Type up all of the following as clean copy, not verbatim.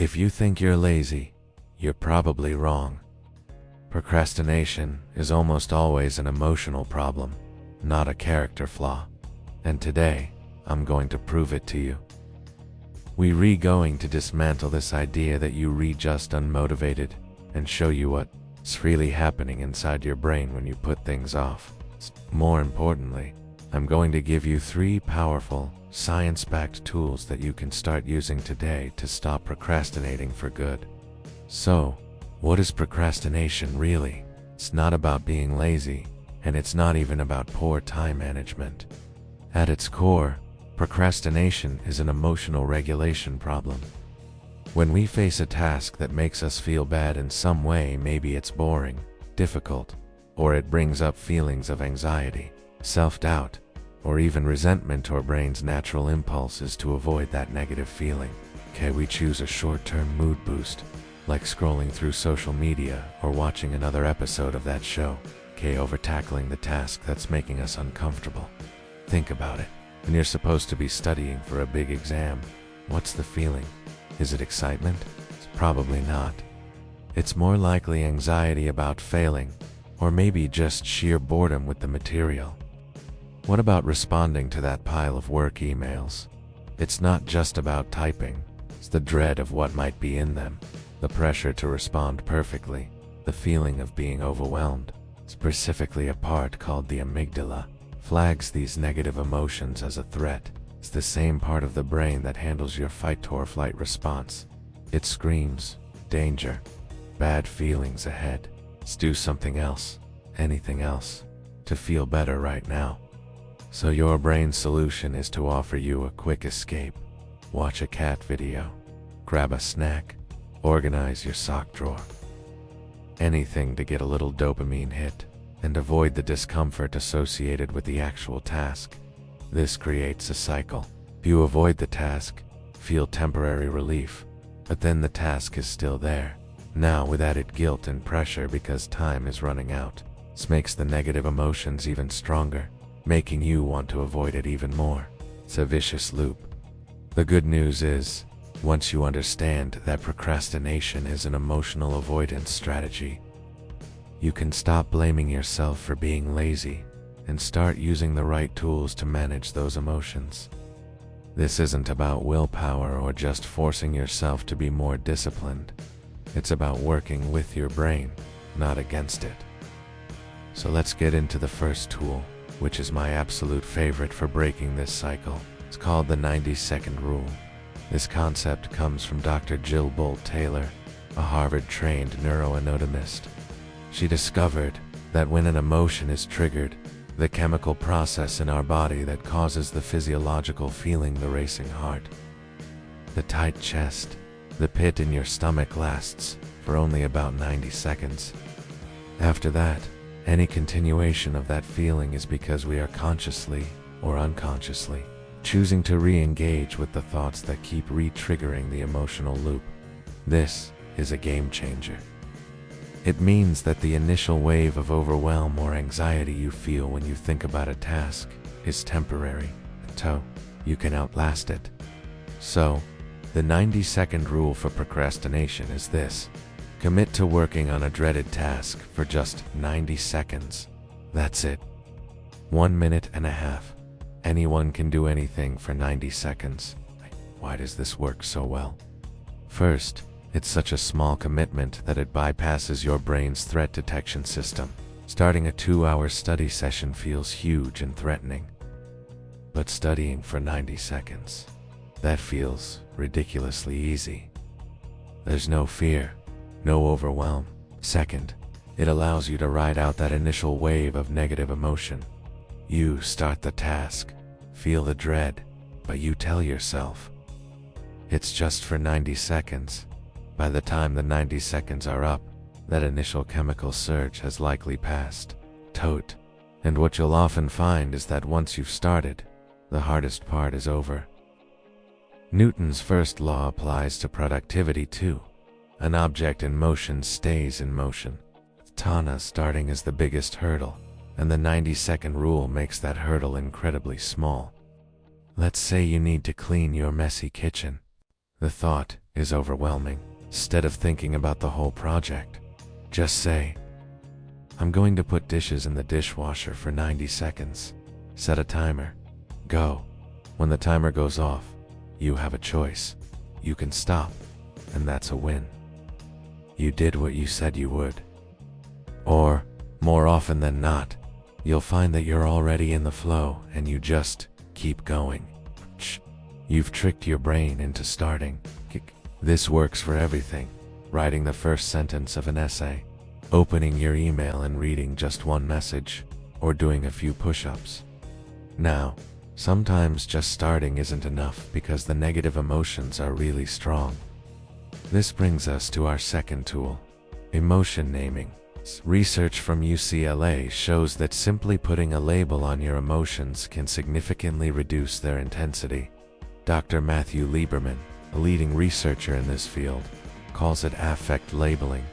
If you think you're lazy, you're probably wrong. Procrastination is almost always an emotional problem, not a character flaw. And today, I'm going to prove it to you. We're going to dismantle this idea that you're just unmotivated and show you what's really happening inside your brain when you put things off. More importantly, I'm going to give you 3 powerful, science-backed tools that you can start using today to stop procrastinating for good. So, what is procrastination really? It's not about being lazy, and it's not even about poor time management. At its core, procrastination is an emotional regulation problem. When we face a task that makes us feel bad in some way, maybe it's boring, difficult, or it brings up feelings of anxiety, self-doubt, or even resentment, our brain's natural impulse is to avoid that negative feeling. We choose a short-term mood boost, like scrolling through social media or watching another episode of that show, over tackling the task that's making us uncomfortable. Think about it. When you're supposed to be studying for a big exam, what's the feeling? Is it excitement? It's probably not. It's more likely anxiety about failing, or maybe just sheer boredom with the material. What about responding to that pile of work emails? It's not just about typing, it's the dread of what might be in them, the pressure to respond perfectly, the feeling of being overwhelmed. Specifically, a part called the amygdala flags these negative emotions as a threat. It's the same part of the brain that handles your fight or flight response. It screams, danger, bad feelings ahead. Let's do something else, anything else, to feel better right now. So your brain's solution is to offer you a quick escape. Watch a cat video, grab a snack, organize your sock drawer. Anything to get a little dopamine hit and avoid the discomfort associated with the actual task. This creates a cycle. If you avoid the task, feel temporary relief, but then the task is still there, now with added guilt and pressure because time is running out. This makes the negative emotions even stronger, making you want to avoid it even more. It's a vicious loop. The good news is, once you understand that procrastination is an emotional avoidance strategy, you can stop blaming yourself for being lazy and start using the right tools to manage those emotions. This isn't about willpower or just forcing yourself to be more disciplined. It's about working with your brain, not against it. So let's get into the first tool, which is my absolute favorite for breaking this cycle. It's called the 90-second rule. This concept comes from Dr. Jill Bolt Taylor, a Harvard-trained neuroanatomist. She discovered that when an emotion is triggered, the chemical process in our body that causes the physiological feeling, the racing heart, the tight chest, the pit in your stomach lasts for only about 90 seconds. After that, any continuation of that feeling is because we are consciously or unconsciously choosing to re-engage with the thoughts that keep re-triggering the emotional loop. This is a game changer. It means that the initial wave of overwhelm or anxiety you feel when you think about a task is temporary, so you can outlast it. So, the 90-second rule for procrastination is this: commit to working on a dreaded task for just 90 seconds. That's it. 1.5 minutes. Anyone can do anything for 90 seconds. Why does this work so well? First, it's such a small commitment that it bypasses your brain's threat detection system. Starting a 2-hour study session feels huge and threatening. But studying for 90 seconds, that feels ridiculously easy. There's no fear, no overwhelm. Second, it allows you to ride out that initial wave of negative emotion. You start the task, feel the dread, but you tell yourself, it's just for 90 seconds. By the time the 90 seconds are up, that initial chemical surge has likely passed. And what you'll often find is that once you've started, the hardest part is over. Newton's first law applies to productivity too. An object in motion stays in motion. Starting is the biggest hurdle, and the 90-second rule makes that hurdle incredibly small. Let's say you need to clean your messy kitchen. The thought, is overwhelming. Instead of thinking about the whole project, just say, I'm going to put dishes in the dishwasher for 90 seconds. Set a timer. Go. When the timer goes off, you have a choice. You can stop, and that's a win. You did what you said you would. Or, more often than not, you'll find that you're already in the flow and you just keep going. You've tricked your brain into starting. This works for everything. Writing the first sentence of an essay, opening your email and reading just one message, or doing a few push-ups. Now, sometimes just starting isn't enough because the negative emotions are really strong. This brings us to our second tool, emotion naming. Research from UCLA shows that simply putting a label on your emotions can significantly reduce their intensity. Dr. Matthew Lieberman, a leading researcher in this field, calls it affect labeling.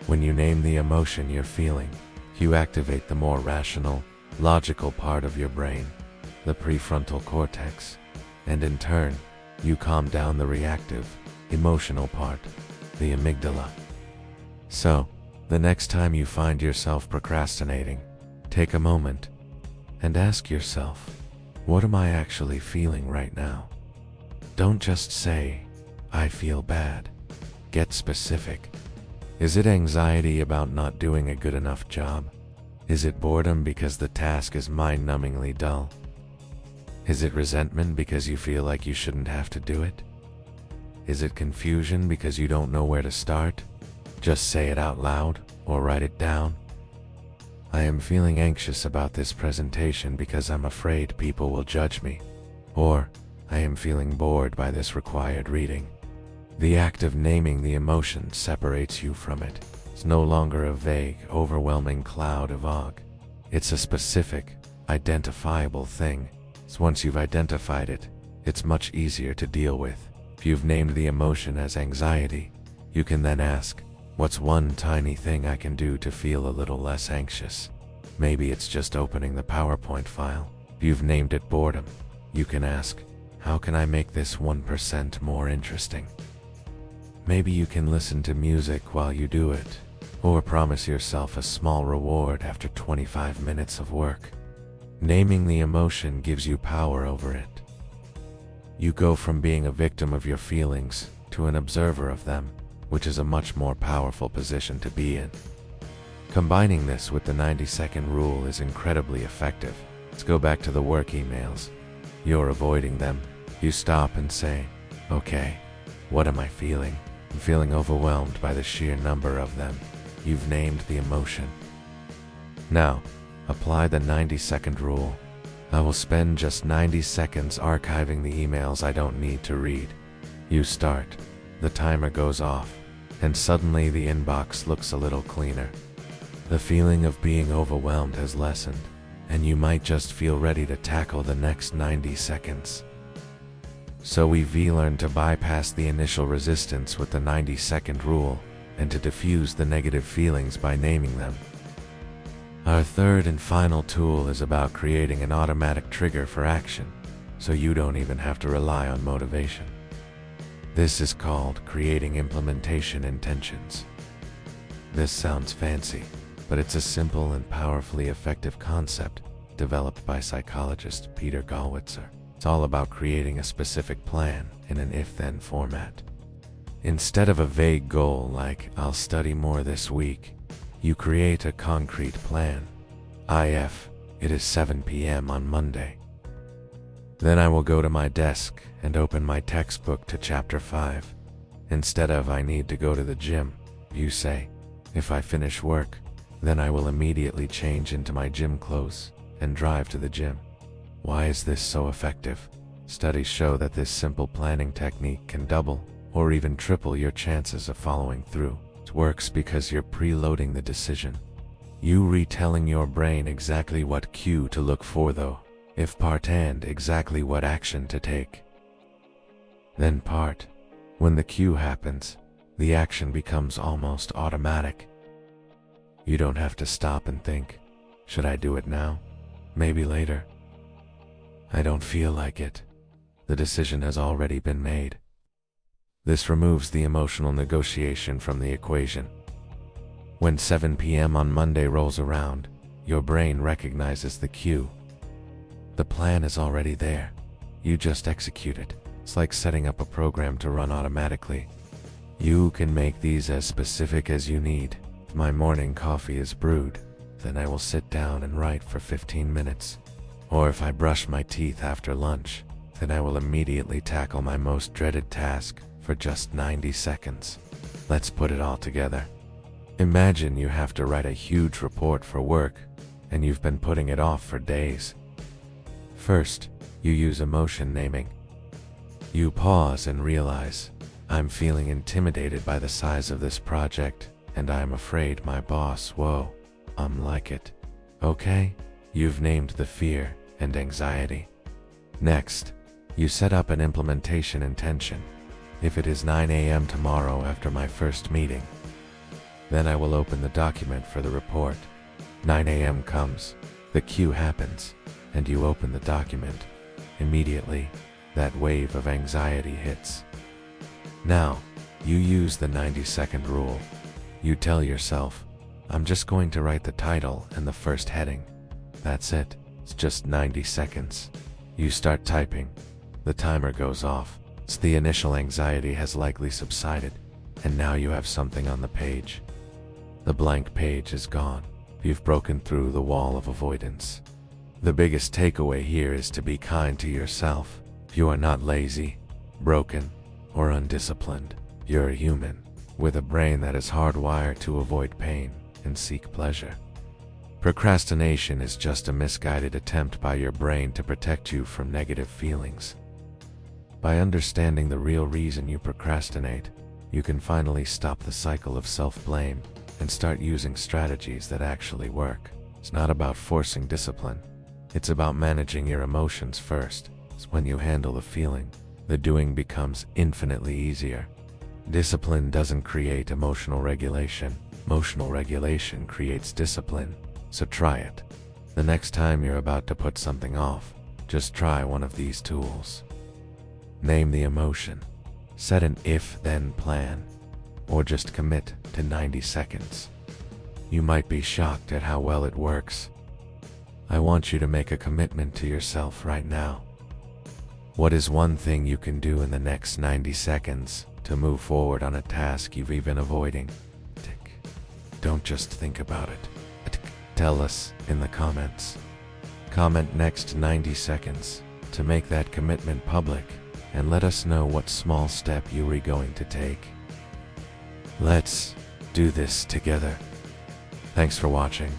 When you name the emotion you're feeling, you activate the more rational, logical part of your brain, the prefrontal cortex, and in turn, you calm down the reactive, emotional part, the amygdala. So, the next time you find yourself procrastinating, take a moment and ask yourself, what am I actually feeling right now? Don't just say, I feel bad. Get specific. Is it anxiety about not doing a good enough job? Is it boredom because the task is mind-numbingly dull? Is it resentment because you feel like you shouldn't have to do it? Is it confusion because you don't know where to start? Just say it out loud or write it down. I am feeling anxious about this presentation because I'm afraid people will judge me. Or, I am feeling bored by this required reading. The act of naming the emotion separates you from it. It's no longer a vague, overwhelming cloud of fog. It's a specific, identifiable thing. So once you've identified it, it's much easier to deal with. If you've named the emotion as anxiety, you can then ask, what's one tiny thing I can do to feel a little less anxious? Maybe it's just opening the PowerPoint file. If you've named it boredom, you can ask, how can I make this 1% more interesting? Maybe you can listen to music while you do it, or promise yourself a small reward after 25 minutes of work. Naming the emotion gives you power over it. You go from being a victim of your feelings to an observer of them, which is a much more powerful position to be in. Combining this with the 90-second rule is incredibly effective. Let's go back to the work emails. You're avoiding them. You stop and say, okay, what am I feeling? I'm feeling overwhelmed by the sheer number of them. You've named the emotion. Now, apply the 90-second rule. I will spend just 90 seconds archiving the emails I don't need to read. You start. The timer goes off, and suddenly the inbox looks a little cleaner. The feeling of being overwhelmed has lessened, and you might just feel ready to tackle the next 90 seconds. So we've learned to bypass the initial resistance with the 90-second rule, and to diffuse the negative feelings by naming them. Our third and final tool is about creating an automatic trigger for action, so you don't even have to rely on motivation. This is called creating implementation intentions. This sounds fancy, but it's a simple and powerfully effective concept developed by psychologist Peter Gallwitzer. It's all about creating a specific plan in an if-then format. Instead of a vague goal like, I'll study more this week, you create a concrete plan. If, it is 7 p.m. on Monday. Then I will go to my desk and open my textbook to chapter 5. Instead of I need to go to the gym, you say, if I finish work, then I will immediately change into my gym clothes and drive to the gym. Why is this so effective? Studies show that this simple planning technique can double or even triple your chances of following through. It works because you're preloading the decision. You retelling your brain exactly what cue to look for though, if part and exactly what action to take. Then part. When the cue happens, the action becomes almost automatic. You don't have to stop and think, should I do it now? Maybe later. I don't feel like it. The decision has already been made. This removes the emotional negotiation from the equation. When 7 p.m. on Monday rolls around, your brain recognizes the cue. The plan is already there. You just execute it. It's like setting up a program to run automatically. You can make these as specific as you need. If my morning coffee is brewed, then I will sit down and write for 15 minutes. Or if I brush my teeth after lunch, then I will immediately tackle my most dreaded task for just 90 seconds. Let's put it all together. Imagine you have to write a huge report for work, and you've been putting it off for days. First, you use emotion naming. You pause and realize, I'm feeling intimidated by the size of this project, and I'm afraid my boss won't like it. Okay? You've named the fear and anxiety. Next, you set up an implementation intention. If it is 9 a.m. tomorrow after my first meeting, then I will open the document for the report. 9 a.m. comes, the cue happens, and you open the document. Immediately, that wave of anxiety hits. Now, you use the 90-second rule. You tell yourself, I'm just going to write the title and the first heading. That's it. It's just 90 seconds. You start typing. The timer goes off. The initial anxiety has likely subsided, and now you have something on the page. The blank page is gone. You've broken through the wall of avoidance. The biggest takeaway here is to be kind to yourself. You are not lazy, broken, or undisciplined. You're a human, with a brain that is hardwired to avoid pain and seek pleasure. Procrastination is just a misguided attempt by your brain to protect you from negative feelings. By understanding the real reason you procrastinate, you can finally stop the cycle of self-blame and start using strategies that actually work. It's not about forcing discipline. It's about managing your emotions first. When you handle the feeling, the doing becomes infinitely easier. Discipline doesn't create emotional regulation. Emotional regulation creates discipline. So try it. The next time you're about to put something off, just try one of these tools. Name the emotion. Set an if-then plan. Or just commit to 90 seconds. You might be shocked at how well it works. I want you to make a commitment to yourself right now. What is one thing you can do in the next 90 seconds to move forward on a task you've been avoiding? Don't just think about it. Tell us in the comments. Comment next 90 seconds to make that commitment public, and let us know what small step you are going to take. Let's do this together. Thanks for watching,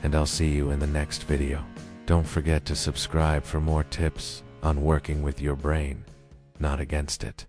and I'll see you in the next video. Don't forget to subscribe for more tips on working with your brain, not against it.